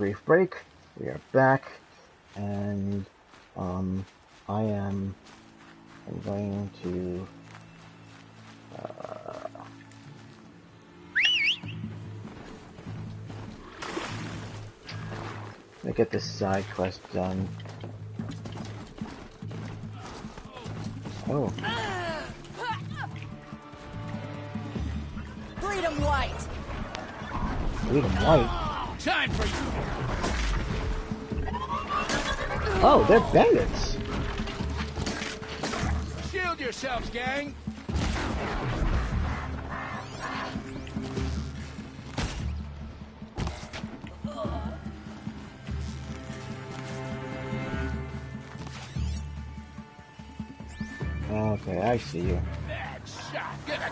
brief break. We are back, and I'm going to get this side quest done. Oh. Freedom White. Freedom White? Time for you. Oh, they're bandits. Shield yourselves, gang. Okay, I see you. Bad shot. Get a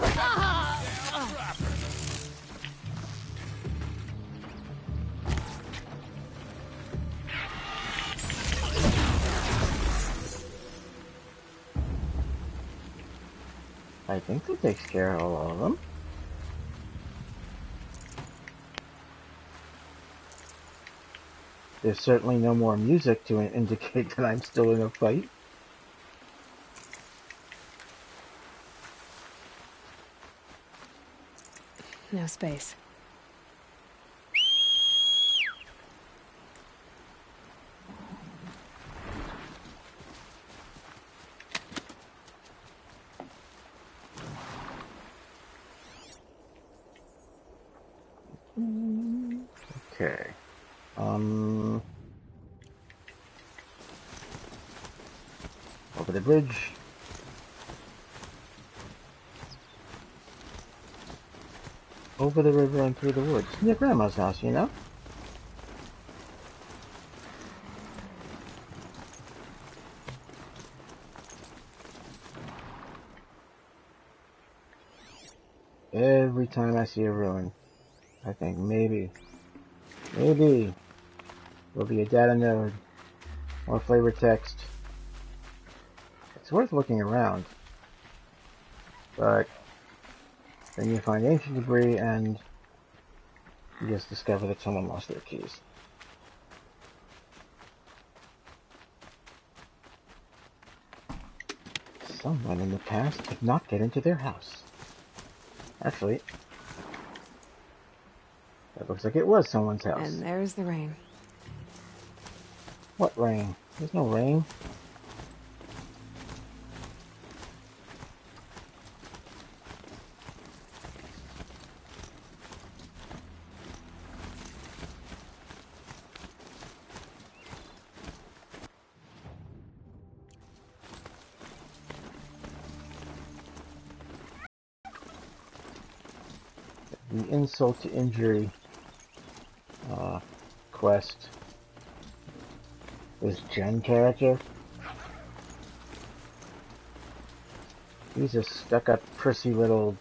I think that takes care of all of them. There's certainly no more music to indicate that I'm still in a fight. No space. Okay. Over the bridge. Over the river and through the woods. Near Grandma's house, you know? Every time I see a ruin, I think maybe there'll be a data node or flavor text. It's worth looking around, but then you find ancient debris and you just discover that someone lost their keys. Someone in the past could not get into their house. Actually, that looks like it was someone's house. And there's the rain. What rain? There's no rain. The insult to injury quest. This Jen character. He's a stuck-up, prissy little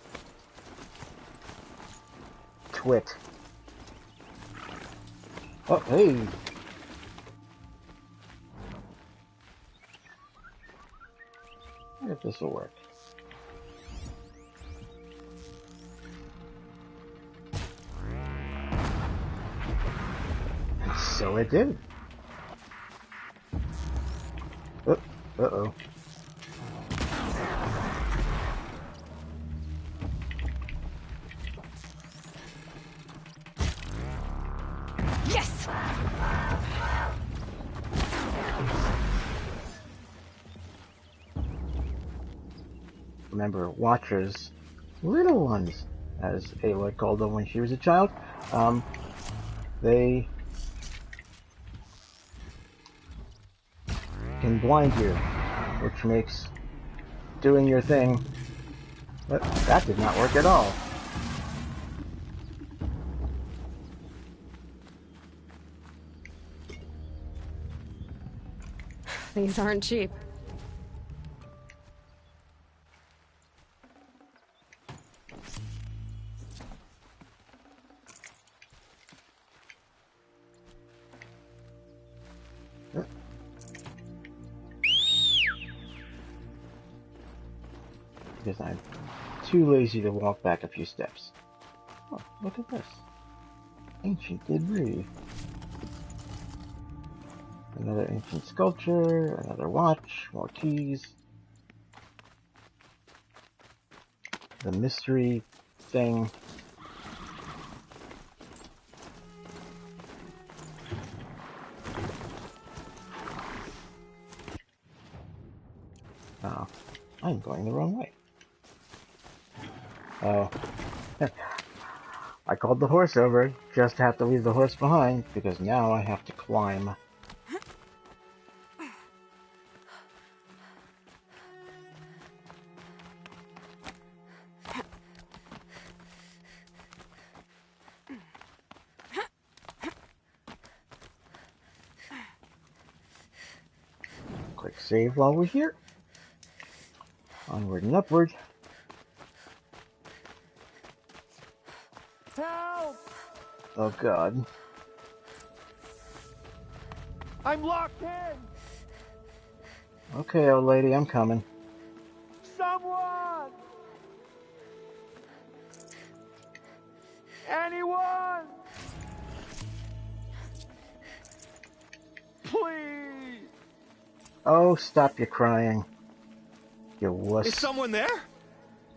twit. Oh, hey! I wonder if this will work. So it did. Uh-oh. Yes! Remember, Watchers, little ones, as Aloy called them when she was a child, they can blind you, which makes doing your thing, but that did not work at all. These aren't cheap. Because I'm too lazy to walk back a few steps. Oh, look at this. Ancient debris. Another ancient sculpture, another watch, more keys. The mystery thing. Oh, I'm going the wrong way. Oh. I called the horse over, just have to leave the horse behind, because now I have to climb. Quick save while we're here. Onward and upward. Help! Oh god. I'm locked in! Okay, old lady, I'm coming. Someone! Anyone! Please! Oh, stop your crying. You wuss. Is someone there?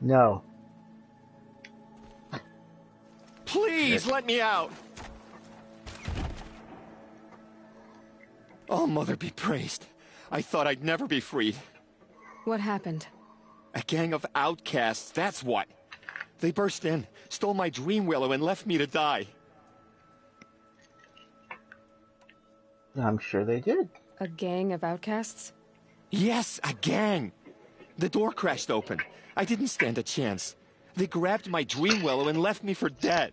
No. Please let me out! Oh, Mother be praised. I thought I'd never be freed. What happened? A gang of outcasts, that's what. They burst in, stole my dream willow, and left me to die. I'm sure they did. A gang of outcasts? Yes, a gang. The door crashed open. I didn't stand a chance. They grabbed my dream willow and left me for dead.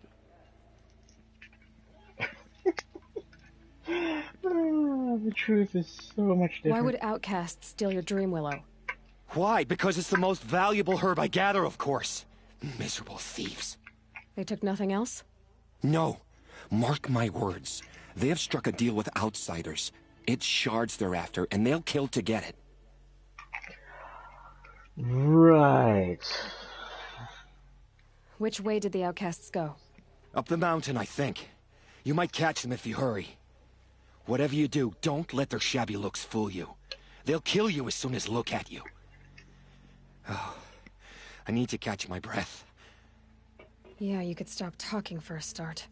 The truth is so much different. Why would outcasts steal your dream willow? Why? Because it's the most valuable herb I gather, of course. Miserable thieves. They took nothing else? No. Mark my words. They have struck a deal with outsiders. It's shards they're after, and they'll kill to get it. Right. Which way did the outcasts go? Up the mountain, I think. You might catch them if you hurry. Whatever you do, don't let their shabby looks fool you. They'll kill you as soon as look at you. Oh, I need to catch my breath. Yeah, you could stop talking for a start.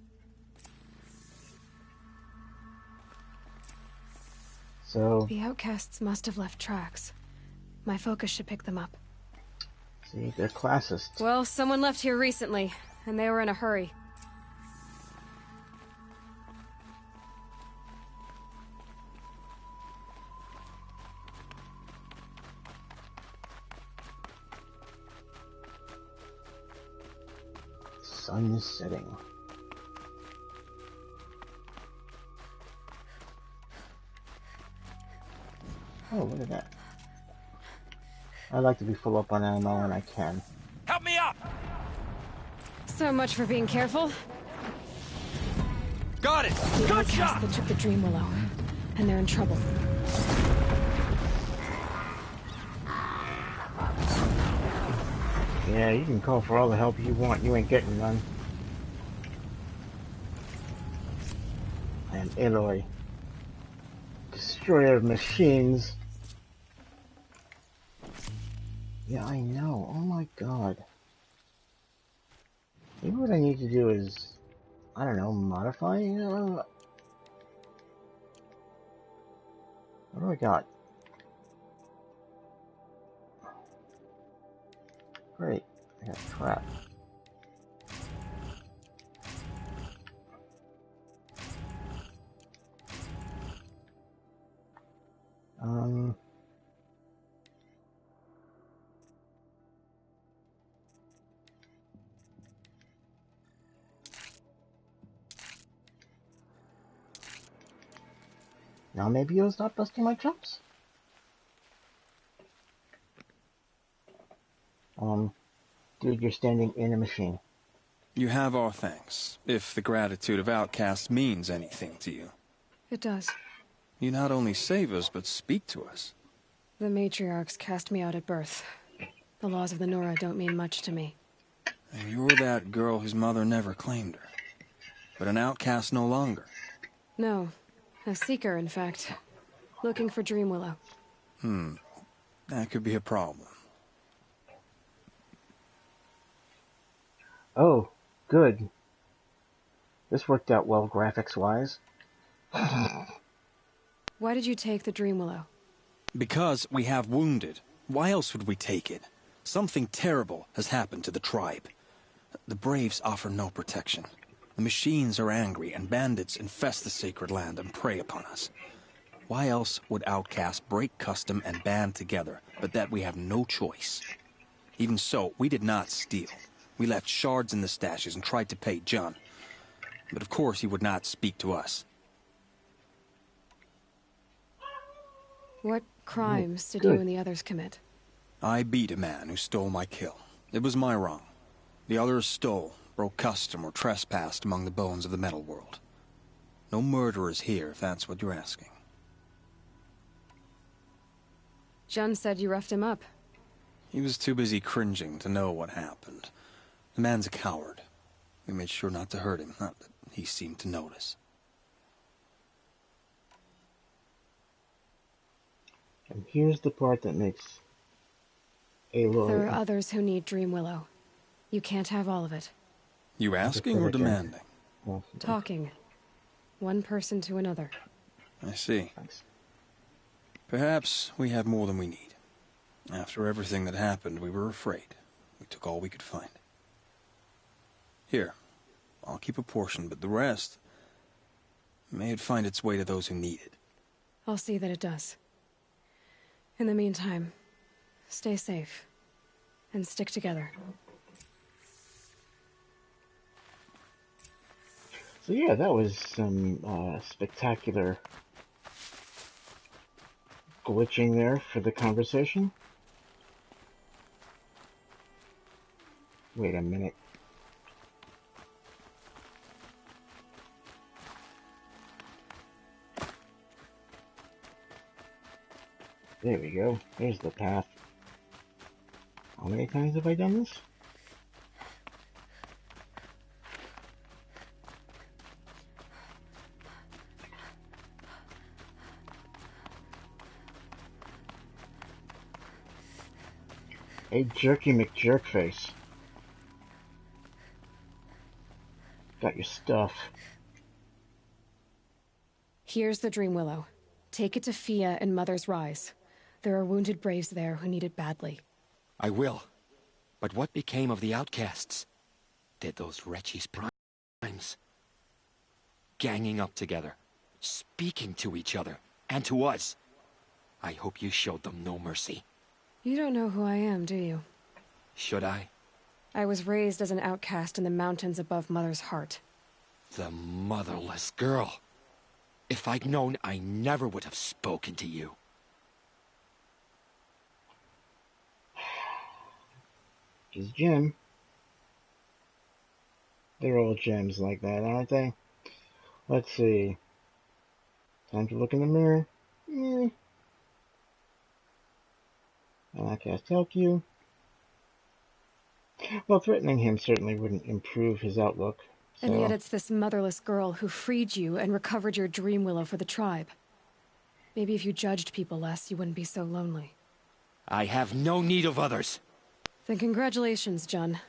So, The outcasts must have left tracks. My focus should pick them up. see, they're classist. Well, someone left here recently, and they were in a hurry. Sun is setting. Oh, look at that. I like to be full up on ammo when I can. Help me up! So much for being careful. Got it! The Good outcasts shot! that took the dream willow, and they're in trouble. Yeah, you can call for all the help you want. You ain't getting none. I am Aloy, destroyer of machines. Yeah, I know. Oh my god. Maybe what I need to do is, I don't know, modify? What do I got? Great. I got crap. Now maybe you'll stop busting my chops? Dude, you're standing in a machine. You have our thanks, if the gratitude of outcasts means anything to you. It does. You not only save us, but speak to us. The matriarchs cast me out at birth. The laws of the Nora don't mean much to me. And you're that girl whose mother never claimed her. But an outcast no longer. No. A seeker, in fact. Looking for Dreamwillow. That could be a problem. Oh, good. This worked out well graphics-wise. Why did you take the Dreamwillow? Because we have wounded. Why else would we take it? Something terrible has happened to the tribe. The Braves offer no protection. The machines are angry, and bandits infest the sacred land and prey upon us. Why else would outcasts break custom and band together, but that we have no choice? Even so, we did not steal. We left shards in the stashes and tried to pay John. But of course he would not speak to us. What crimes did good. you and the others commit? I beat a man who stole my kill. It was my wrong. The others stole, broke custom, or trespassed among the bones of the metal world. No murderers here, if that's what you're asking. Jun said you roughed him up. He was too busy cringing to know what happened. The man's a coward. We made sure not to hurt him, not that he seemed to notice. And here's the part that makes Aloy... There are others who need Dreamwillow. You can't have all of it. You asking or demanding? Well, Talking. One person to another. I see. thanks. Perhaps we have more than we need. After everything that happened, we were afraid. We took all we could find. Here, I'll keep a portion, but the rest... may it find its way to those who need it. I'll see that it does. In the meantime, stay safe. And stick together. So yeah, that was some spectacular glitching there for the conversation. Wait a minute. There we go. There's the path. How many times have I done this? Hey, Jerky McJerkface. Got your stuff. Here's the Dreamwillow. Take it to Fia and Mother's Rise. There are wounded Braves there who need it badly. I will. But what became of the outcasts? Did those wretches primes? Ganging up together, speaking to each other, and to us. I hope you showed them no mercy. You don't know who I am, do you? Should I? I was raised as an outcast in the mountains above Mother's Heart. The motherless girl. If I'd known, I never would have spoken to you. She's Jim. They're all gems like that, aren't they? Let's see. Time to look in the mirror. I can't help you. Well, threatening him certainly wouldn't improve his outlook. So. And yet it's this motherless girl who freed you and recovered your Dreamwillow for the tribe. Maybe if you judged people less, you wouldn't be so lonely. I have no need of others. Then congratulations, Jun.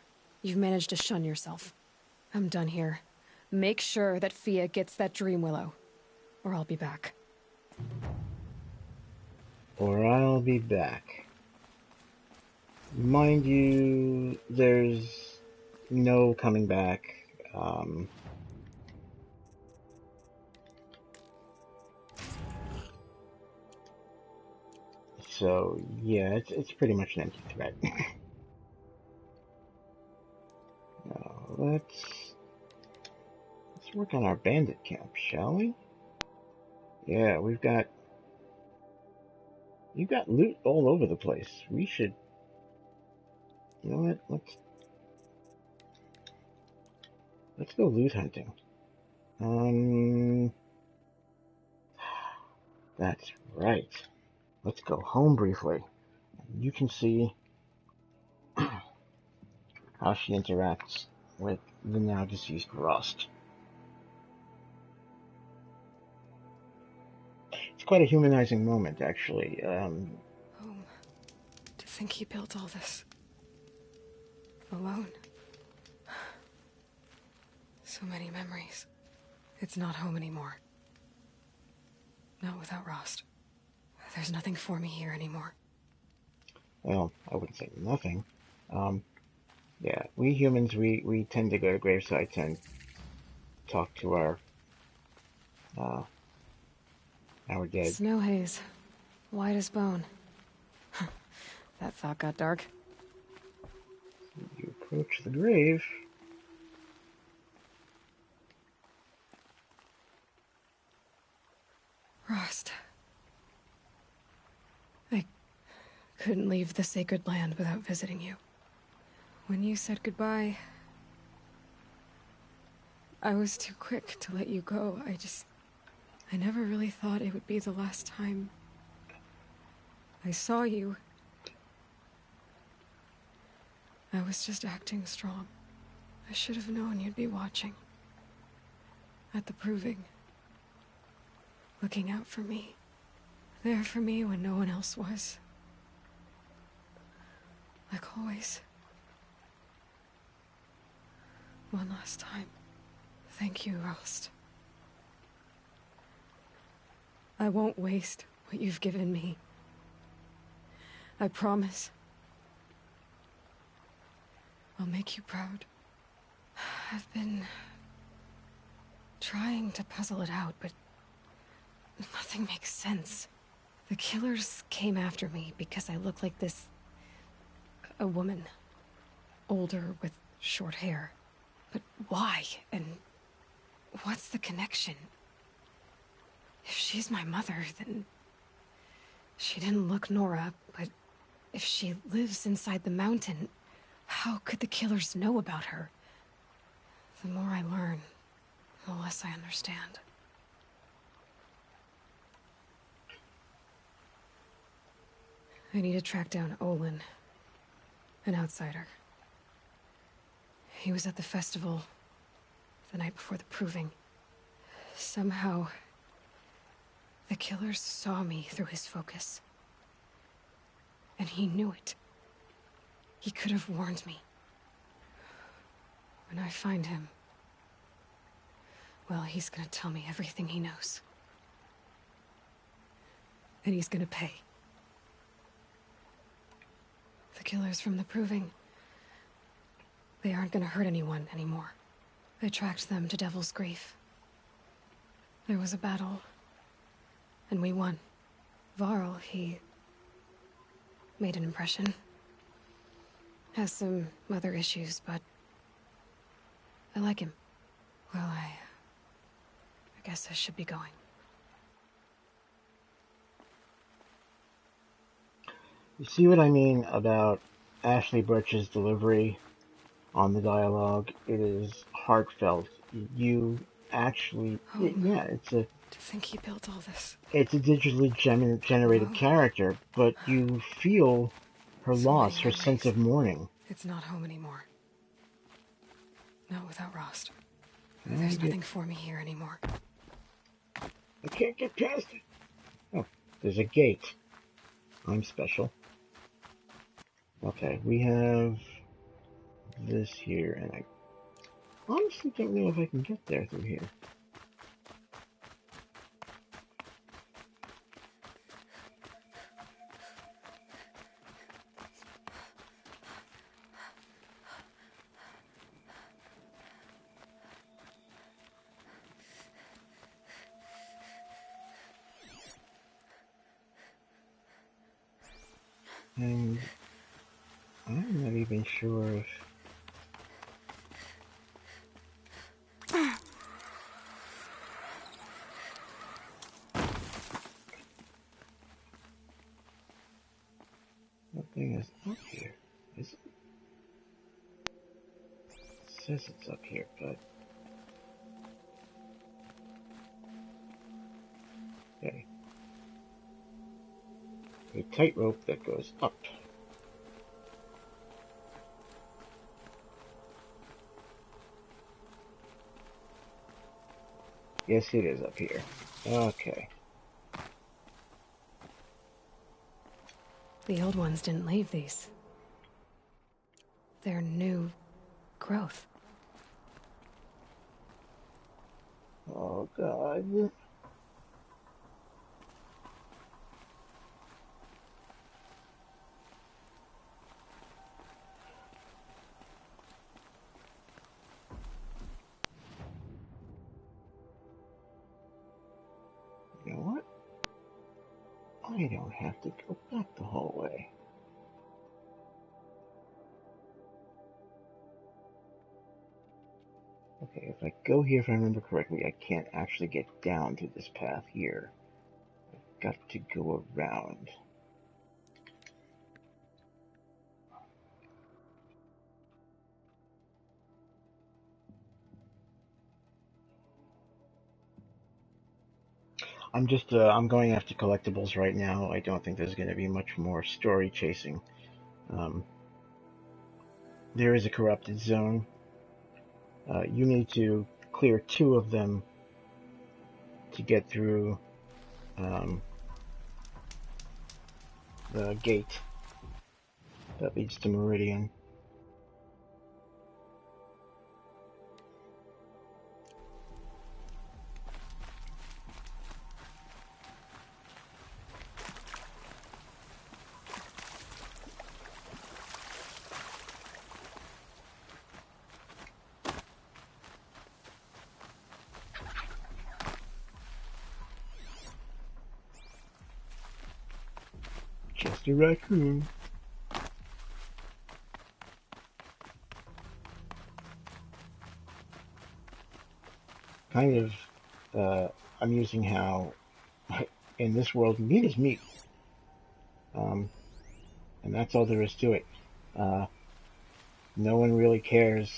You've managed to shun yourself. I'm done here. Make sure that Fia gets that Dreamwillow, or I'll be back. Or I'll be back. Mind you, there's no coming back. So yeah, it's pretty much an empty threat. Now, let's work on our bandit camp, shall we? Yeah, you've got loot all over the place. We should, you know what? Let's go loot hunting. That's right. Let's go home briefly. You can see how she interacts with the now deceased Rost. It's quite a humanizing moment, actually. Home. To think he built all this. Alone. So many memories. It's not home anymore. Not without Rost. There's nothing for me here anymore. Well, I wouldn't say nothing. Yeah, we humans, we tend to go to gravesites and talk to our dead. Snow haze. White as bone. That thought got dark. You approach the grave. Rost. I couldn't leave the sacred land without visiting you. When you said goodbye, I was too quick to let you go. I never really thought it would be the last time I saw you. I was just acting strong. I should have known you'd be watching. At the proving. Looking out for me. There for me when no one else was. Like always. One last time. Thank you, Rost. I won't waste what you've given me. I promise. I'll make you proud. I've been trying to puzzle it out, but nothing makes sense. The killers came after me because I look like this... a woman. Older with short hair. But why? And what's the connection? If she's my mother, then... she didn't look Nora, but if she lives inside the mountain, how could the killers know about her? The more I learn, the less I understand. I need to track down Olin, an outsider. He was at the festival the night before the proving. Somehow, the killers saw me through his focus. And he knew it. He could have warned me. When I find him, well, he's gonna tell me everything he knows. And he's gonna pay. The killers from the proving, they aren't gonna hurt anyone anymore. I tracked them to Devil's Grief. There was a battle, and we won. Varl, he made an impression. Has some other issues, but I like him. Well, I guess I should be going. You see what I mean about Ashley Birch's delivery on the dialogue? It is heartfelt. You actually, yeah, it's a... To think he built all this. It's a digitally generated character, but you feel her loss, her sense of mourning. It's not home anymore. Not without Rost. There's nothing for me here anymore. I can't get past it. Oh, there's a gate. I'm special. Okay, we have this here, and I honestly don't know if I can get there through here. And I'm not even sure if... Nothing is up here, is it? It says it's up here, but... Okay. A tightrope that goes up. Yes, it is up here. Okay. The old ones didn't leave these. They're new growth. Oh, God. You know what? I don't have to go back the whole way. Okay, if I go here, if I remember correctly, I can't actually get down to this path here. I've got to go around. I'm going after collectibles right now. I don't think there's going to be much more story chasing. There is a corrupted zone. You need to clear 2 of them to get through the gate that leads to Meridian. Just a raccoon. Kind of amusing how in this world meat is meat. And that's all there is to it. No one really cares.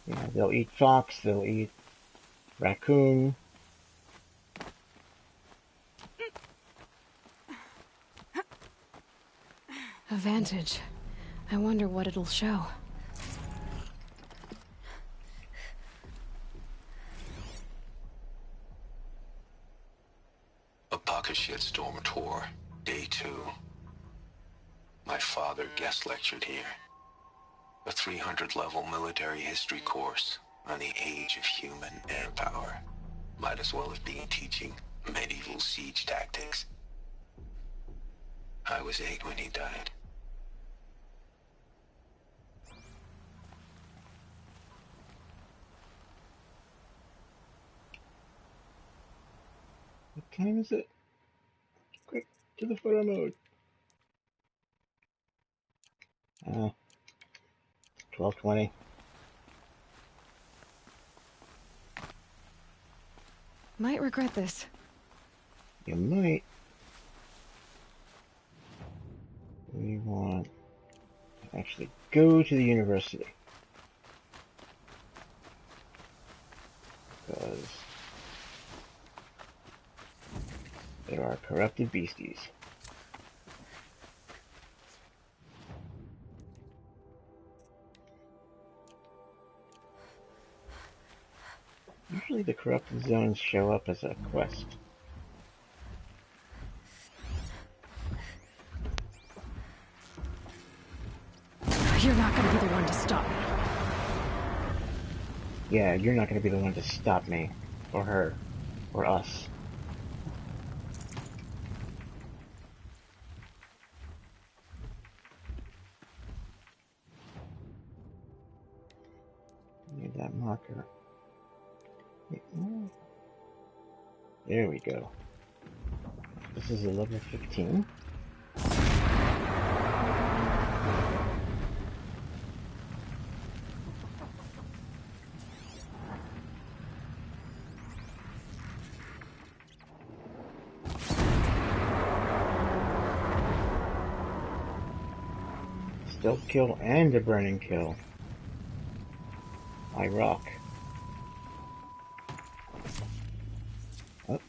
You know, they'll eat fox, they'll eat raccoon. A vantage. I wonder what it'll show. A pocket shitstorm tour, day 2. My father guest lectured here. A 300-level military history course on the age of human air power. Might as well have been teaching medieval siege tactics. I was 8 when he died. What time is it? Quick, to the photo mode. 12:20. Might regret this. You might. We want to actually go to the university. Because there are corrupted beasties. Usually the corrupted zones show up as a quest. You're not gonna be the one to stop me. Yeah, you're not going to be the one to stop me, or her, or us. Need that marker. There we go. This is a level 15. Stealth kill and a burning kill. I rock. Oh,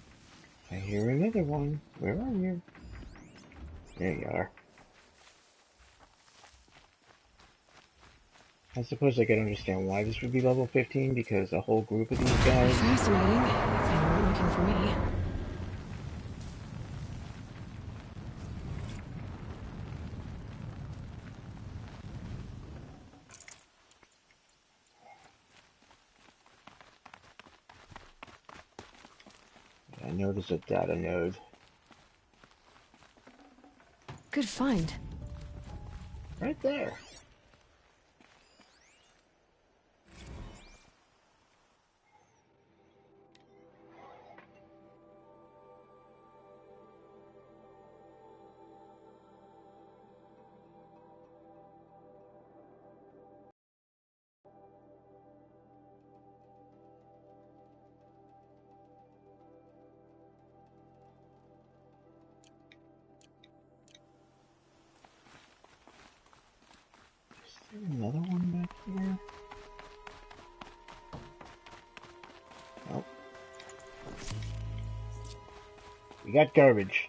I hear another one. Where are you? There you are. I suppose I could understand why this would be level 15, because a whole group of these guys... Fascinating, if they weren't looking for me. I know there's a data node. Good find. Right there. Is there another one back here? Oh. We got garbage.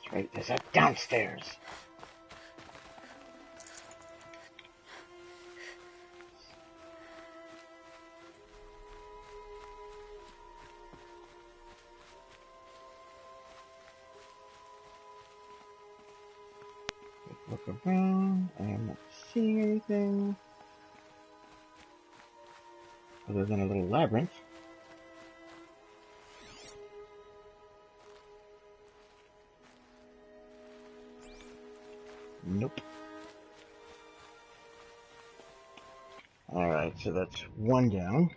That's right, there's that downstairs. Look around. I am not seeing anything other than a little labyrinth. Nope. Alright, so that's one down.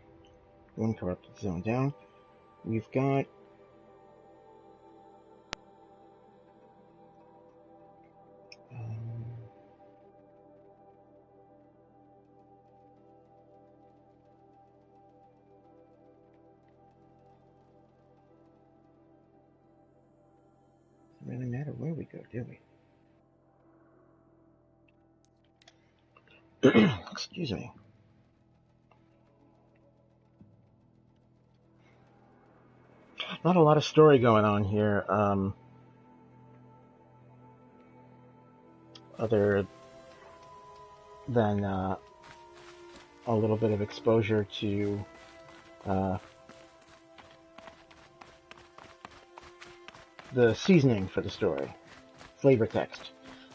One corrupted zone down. We've got doesn't really matter where we go, do we? Excuse me. Not a lot of story going on here, other than a little bit of exposure to the seasoning for the story, flavor text.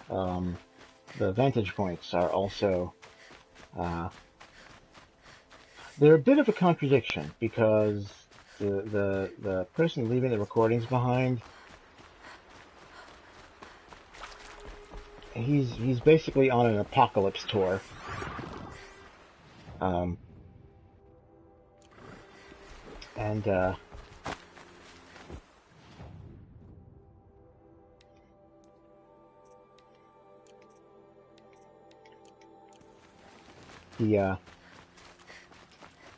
The vantage points are also they're a bit of a contradiction because the person leaving the recordings behind, he's basically on an apocalypse tour. And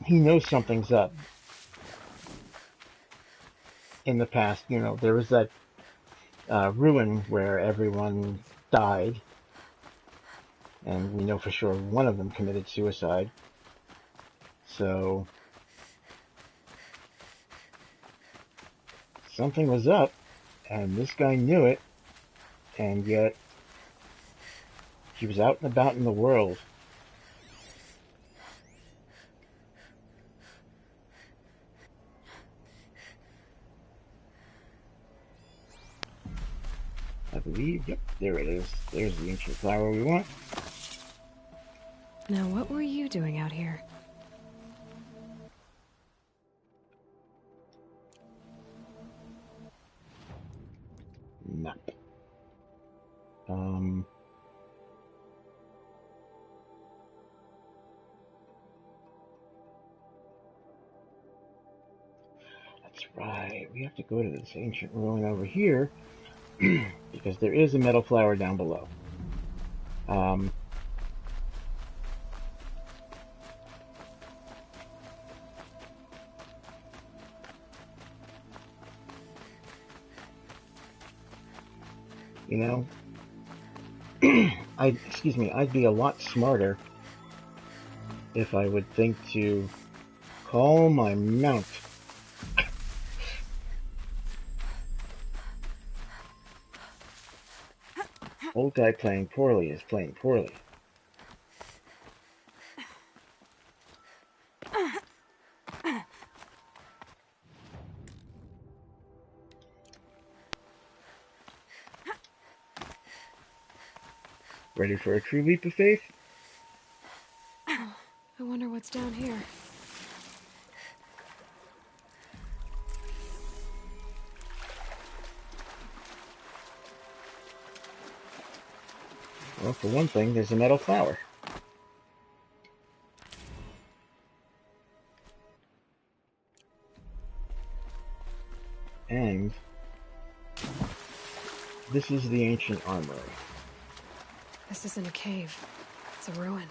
he knows something's up. In the past, you know, there was that ruin where everyone died, and we know for sure one of them committed suicide. So something was up, and this guy knew it, and yet he was out and about in the world. I believe, yep, there it is. There's the ancient flower we want. Now, what were you doing out here? Map. That's right. We have to go to this ancient ruin over here because there is a metal flower down below. You know, I'd be a lot smarter if I would think to call my mount. Old guy playing poorly is playing poorly. Ready for a true leap of faith? I wonder what's down here. Well, for one thing, there's a metal flower. And this is the ancient armory. This isn't a cave. It's a ruin.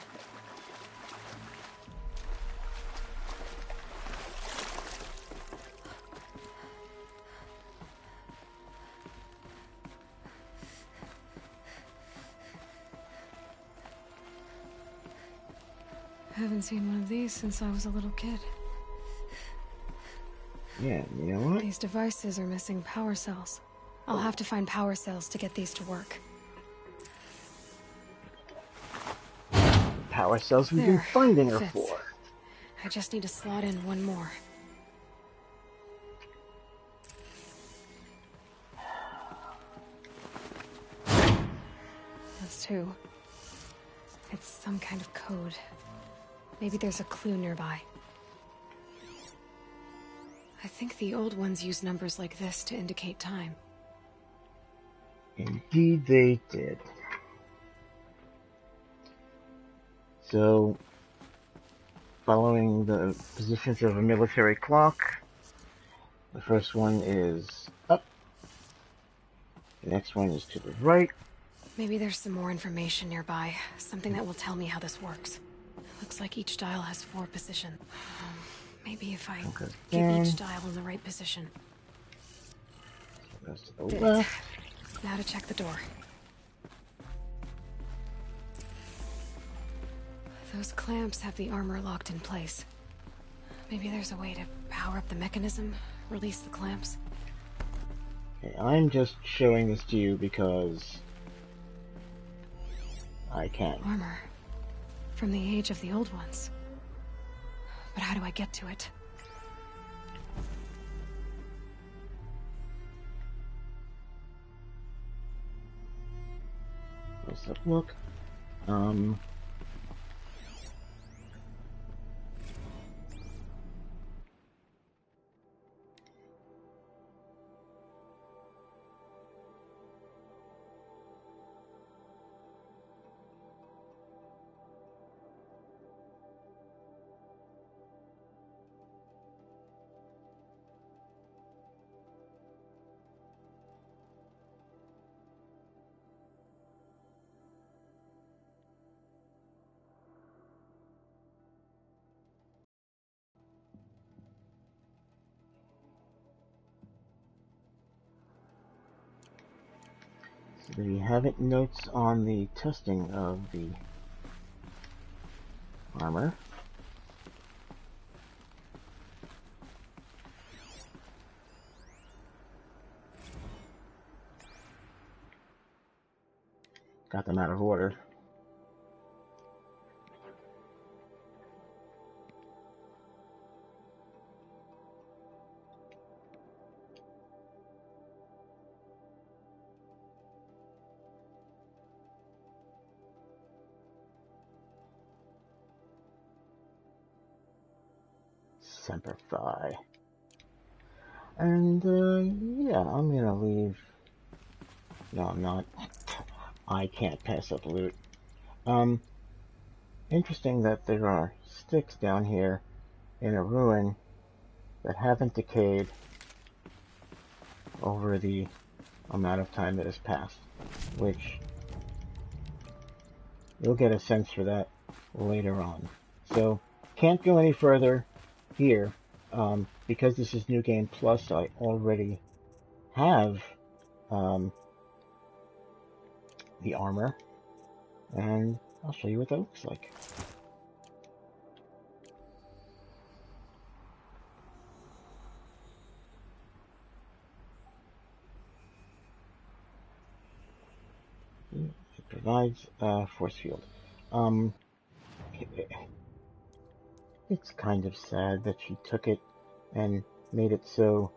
I haven't seen one of these since I was a little kid. Yeah, you know what? These devices are missing power cells. I'll have to find power cells to get these to work. Power cells we've been There, finding her fits. for. I just need to slot in one more. That's two. It's some kind of code. Maybe there's a clue nearby. I think the old ones use numbers like this to indicate time. Indeed they did. So, following the positions of a military clock, the first one is up, the next one is to the right. Maybe there's some more information nearby, something that will tell me how this works. Looks like each dial has 4 positions. Maybe if I get each dial in the right position. Goes to the Good. left. Now to check the door. Those clamps have the armor locked in place. Maybe there's a way to power up the mechanism, release the clamps. Okay, I'm just showing this to you because I can. Armor. From the age of the old ones. But how do I get to it? Let's have a look. So there you have it. Notes on the testing of the armor. Got them out of order. Semper Fi. And, yeah, I'm gonna leave. No, I'm not. I can't pass up loot. Interesting that there are sticks down here in a ruin that haven't decayed over the amount of time that has passed, which you'll get a sense for that later on. So, can't go any further here. Because this is New Game Plus, I already have the armor, and I'll show you what that looks like. It provides a force field. It's kind of sad that she took it and made it so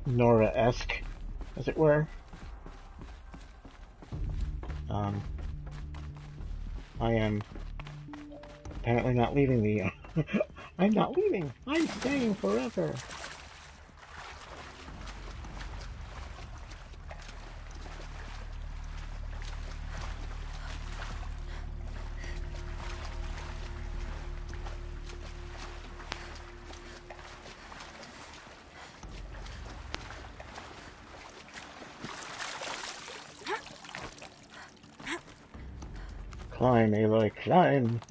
Nora-esque, as it were. Um, I am apparently not leaving the... I'm not leaving! I'm staying forever! Climb, Aloy, climb!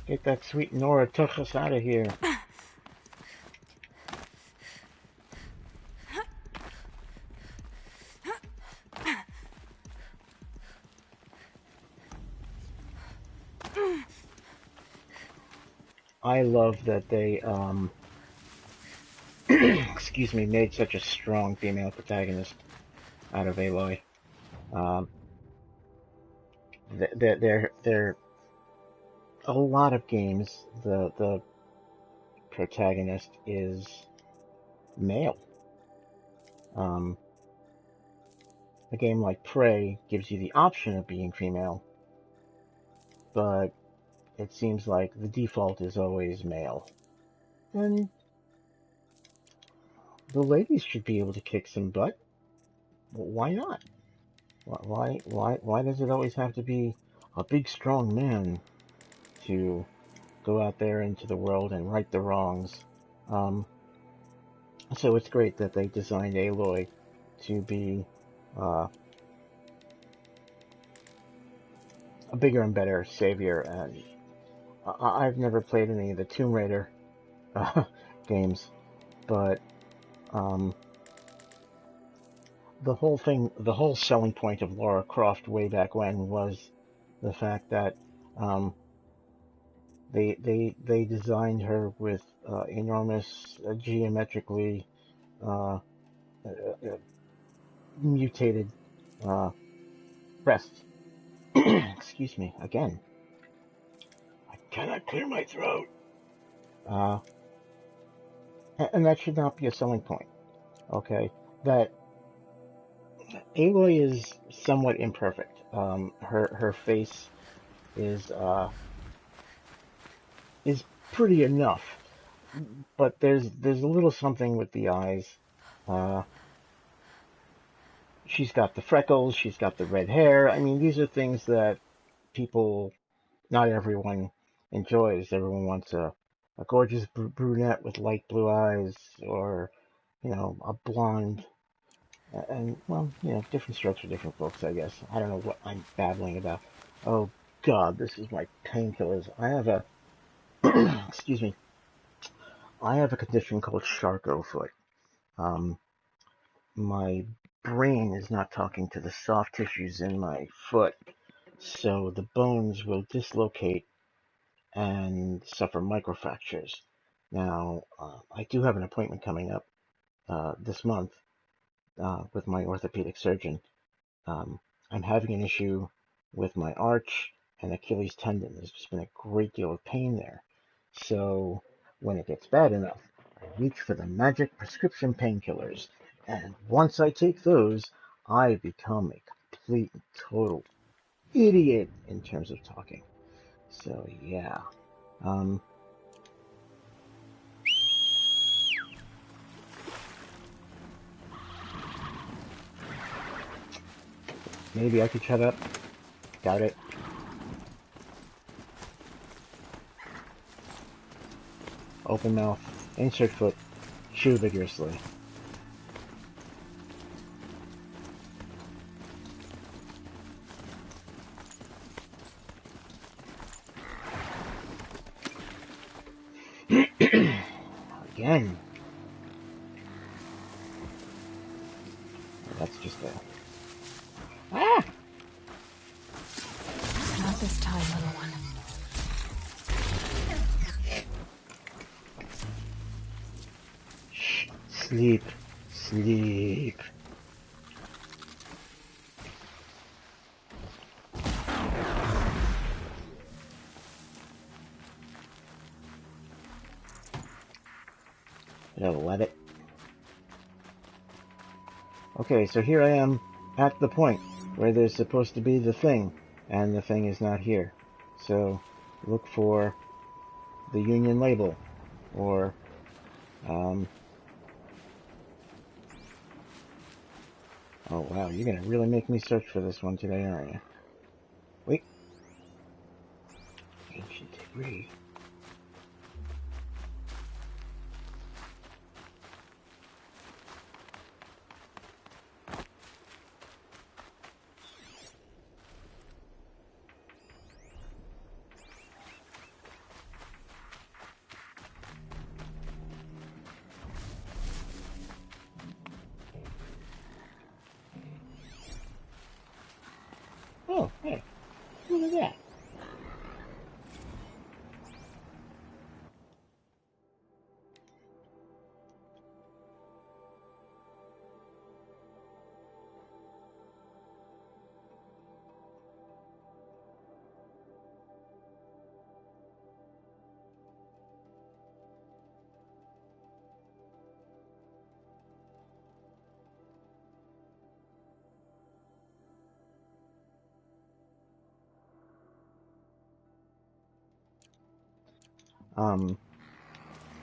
Get that sweet Nora Tuchus out of here. I love that they, excuse me, made such a strong female protagonist out of Aloy. Um, they're a lot of games, the protagonist is male. A game like Prey gives you the option of being female, but it seems like the default is always male. And the ladies should be able to kick some butt. Why not? Why does it always have to be a big, strong man to go out there into the world and right the wrongs? So it's great that they designed Aloy to be a bigger and better savior. And I've never played any of the Tomb Raider games, but the whole selling point of Lara Croft way back when was the fact that they designed her with enormous geometrically mutated breasts. Excuse me again. I cannot clear my throat. And that should not be a selling point. Okay, that Aloy is somewhat imperfect. Her face is pretty enough, but there's a little something with the eyes. She's got the freckles, she's got the red hair. I mean, these are things that people, not everyone enjoys. Everyone wants a gorgeous brunette with light blue eyes, or a blonde. And, well, different strokes for different folks, I guess. I don't know what I'm babbling about. Oh, God, this is my painkillers. I have a, excuse me, I have a condition called Charcot foot. My brain is not talking to the soft tissues in my foot, so the bones will dislocate and suffer microfractures. Now, I do have an appointment coming up this month with my orthopedic surgeon. I'm having an issue with my arch and Achilles tendon. There's just been a great deal of pain there. So when it gets bad enough, I reach for the magic prescription painkillers. And once I take those, I become a complete and total idiot in terms of talking. So yeah. Maybe I could shut up. Doubt it. Open mouth. Insert foot. Chew vigorously. Again. That's just a... Ah! Not this time, little one. Shh. Sleep. Sleep. Let it. Okay, so here I am at the point where there's supposed to be the thing, and the thing is not here. So look for the Union label, or oh wow, you're gonna really make me search for this one today, aren't you? Wait. Ancient debris. Oh, hey, look at that.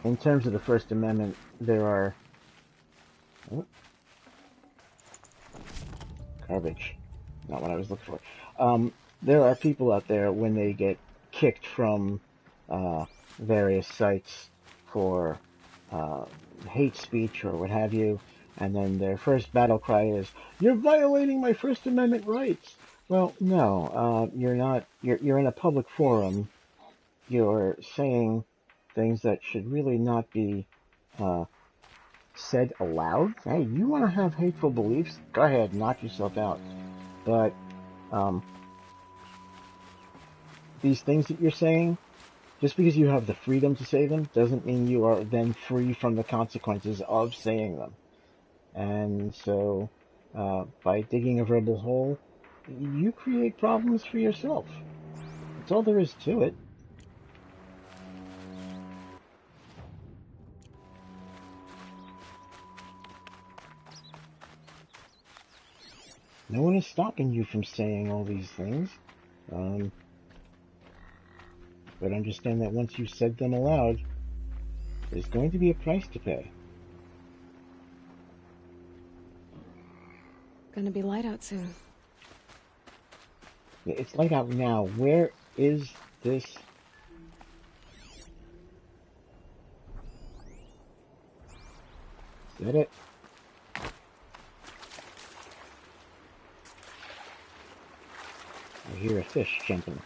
In terms of the First Amendment, there are garbage. Not what I was looking for. There are people out there when they get kicked from various sites for hate speech or what have you, and then their first battle cry is, "You're violating my First Amendment rights." Well, no, you're not. You're in a public forum. You're saying things that should really not be said aloud. Hey, you want to have hateful beliefs? Go ahead, knock yourself out. But these things that you're saying, just because you have the freedom to say them, doesn't mean you are then free from the consequences of saying them. And so, by digging a verbal hole, you create problems for yourself. That's all there is to it. No one is stopping you from saying all these things. But understand that once you've said them aloud, there's going to be a price to pay. Gonna be light out soon. It's light out now. Where is this? Is that it? I hear a fish jumping.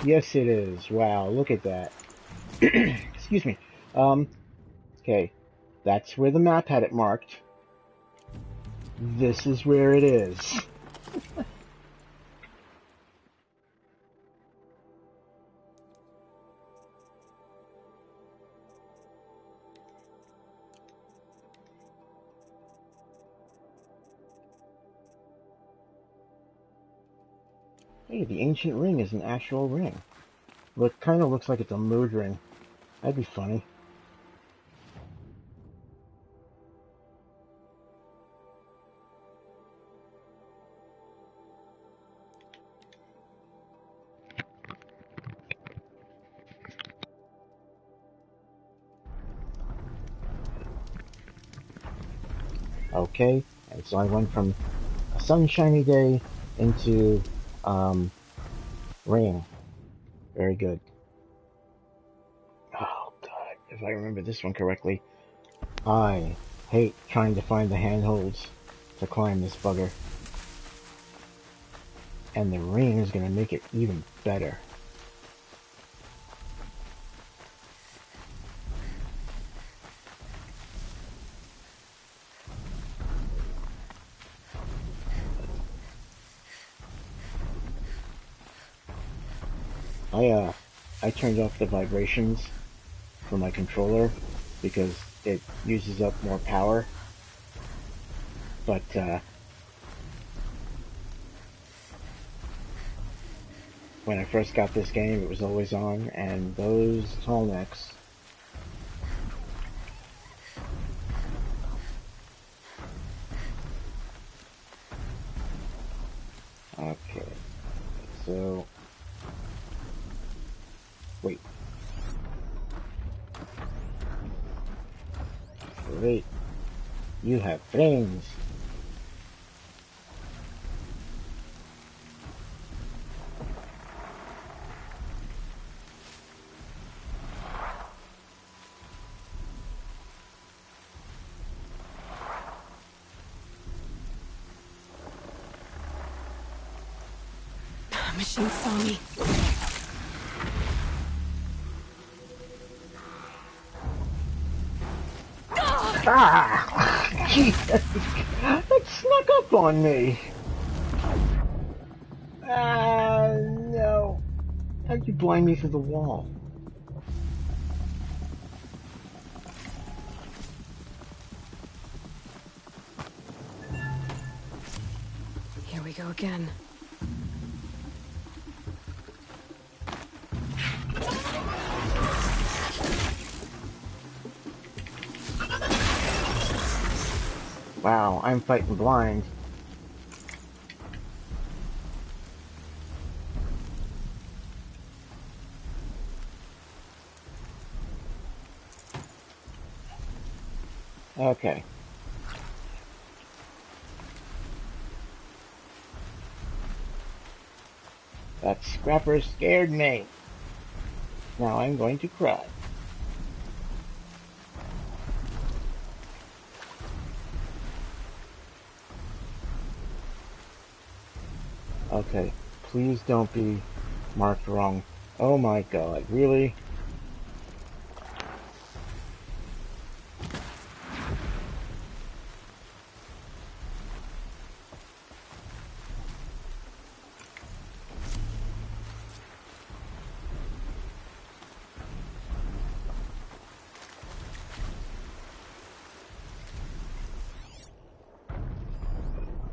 Yes, it is. Wow, look at that. Excuse me. Okay. That's where the map had it marked. This is where it is. Hey, the ancient ring is an actual ring. Look, kind of looks like it's a mood ring. That'd be funny. Okay, and so I went from a sunshiny day into rain. Very good. Oh god, if I remember this one correctly, I hate trying to find the handholds to climb this bugger. And the rain is gonna make it even better. I turned off the vibrations for my controller because it uses up more power. But when I first got this game, it was always on, and those tall necks So... Wait. Wait. You have brains. Machine saw me. Ah! Jesus! That snuck up on me! Ah, no. How'd you blind me through the wall? Here we go again. Wow, I'm fighting blind. Okay. That scrapper scared me. Now I'm going to cry. Okay, please don't be marked wrong. Oh my god, really?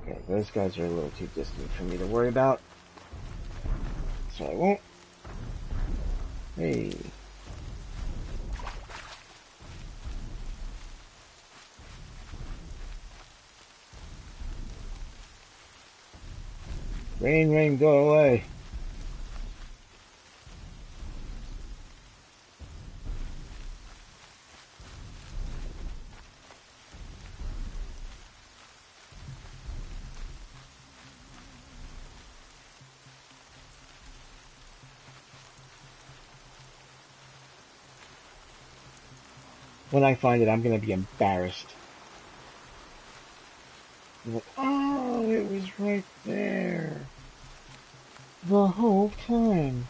Okay, those guys are a little too distant for me to worry about. So I won't. Hey. Rain, rain, go away. When I find it, I'm going to be embarrassed. Like, oh, it was right there. The whole time.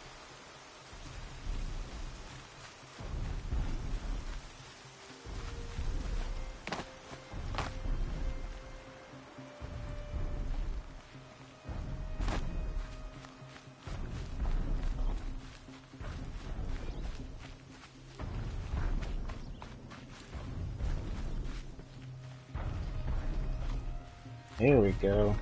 Here we go.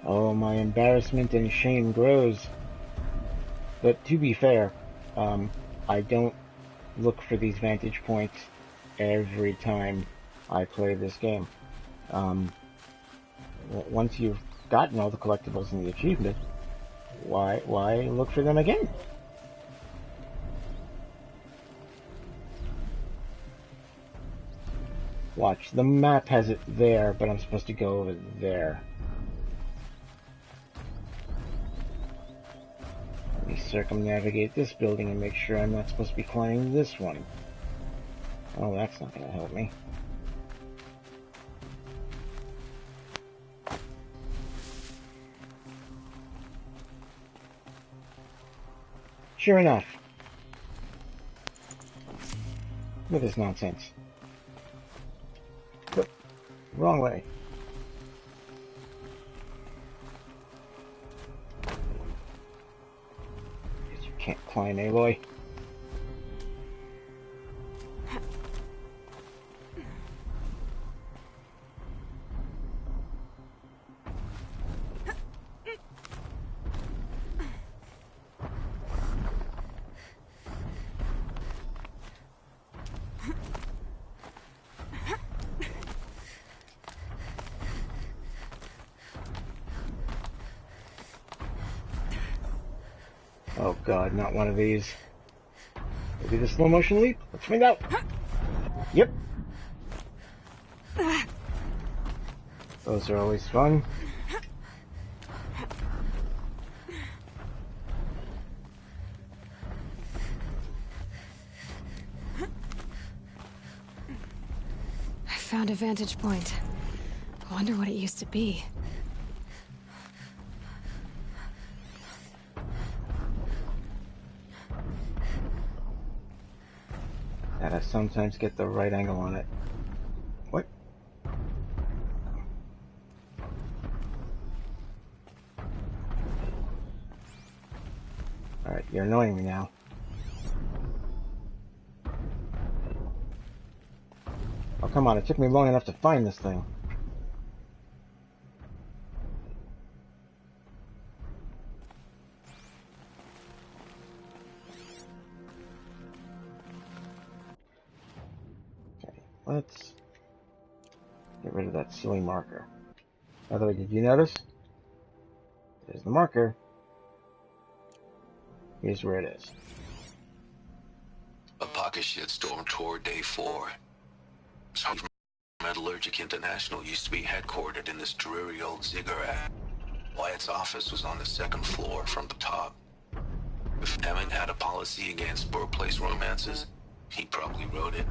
Oh, my embarrassment and shame grows. But to be fair, I don't look for these vantage points every time I play this game. Once you've gotten all the collectibles and the achievement, why look for them again? Watch, the map has it there, but I'm supposed to go over there. Let me circumnavigate this building and make sure I'm not supposed to be climbing this one. Oh, that's not going to help me. Sure enough. Look at this nonsense. Look, wrong way. Guess you can't climb, Aloy. Oh god, not one of these. Maybe the slow motion leap? Let's find out! Yep! Those are always fun. I found a vantage point. I wonder what it used to be. And I sometimes get the right angle on it. What? Alright, you're annoying me now. Oh, come on, it took me long enough to find this thing. Okay, let's get rid of that silly marker. By the way, did you notice? There's the marker. Here's where it is. A pocket shitstorm tour day 4. Metallurgic International used to be headquartered in this dreary old ziggurat. Wyatt's office was on the 2nd floor from the top. If Emmett had a policy against workplace romances, he probably wrote it.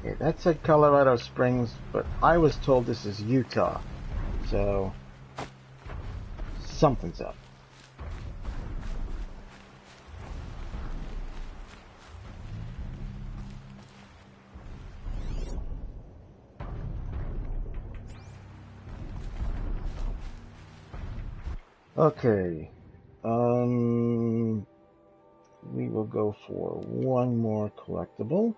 Okay, that said Colorado Springs, but I was told this is Utah. So, something's up. Okay, we will go for one more collectible.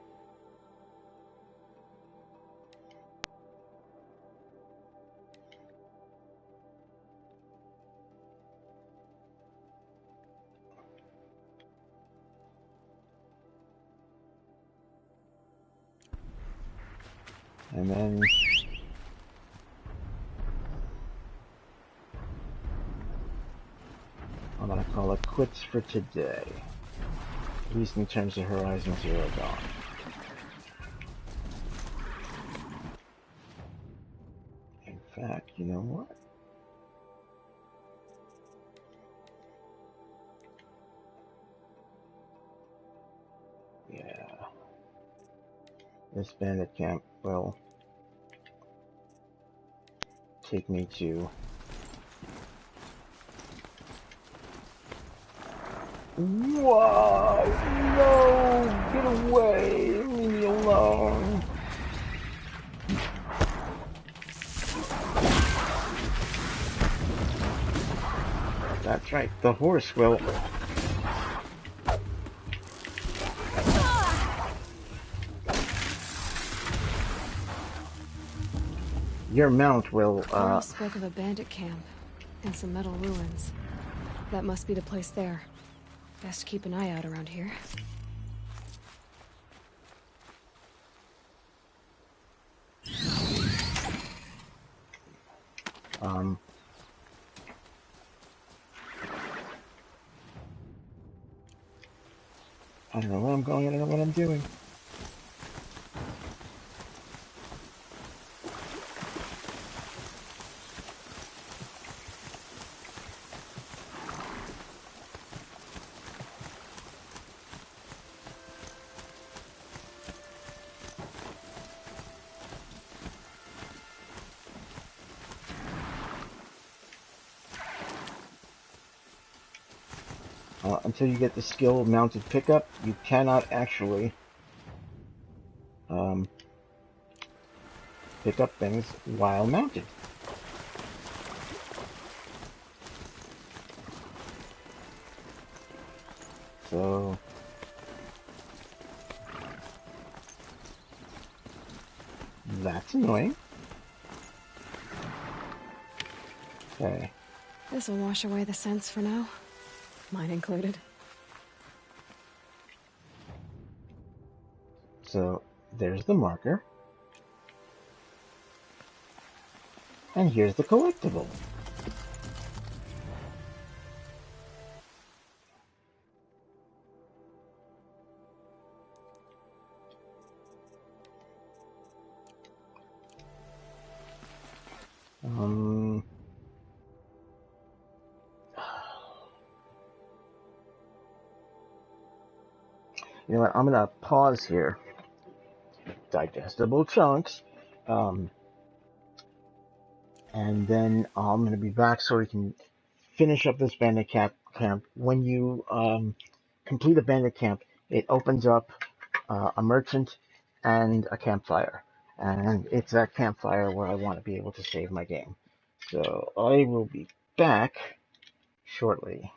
And then I'm gonna call it quits for today. At least in terms of Horizon Zero Dawn. In fact, you know what? Yeah. This bandit camp will take me to... Whoa! No! Get away! Leave me alone! That's right, the horse will... Your mount will, Earl spoke of a bandit camp and some metal ruins. That must be the place there. Best keep an eye out around here. I don't know where I'm going, I don't know what I'm doing. Until you get the skill mounted pickup, you cannot actually pick up things while mounted. So That's annoying. Okay. This will wash away the scents for now. Mine included. So there's the marker. And here's the collectible. You know what? I'm gonna pause here. Digestible chunks. And then I'm going to be back so we can finish up this bandit camp. When you complete a bandit camp, it opens up a merchant and a campfire. And it's that campfire where I want to be able to save my game. So I will be back shortly.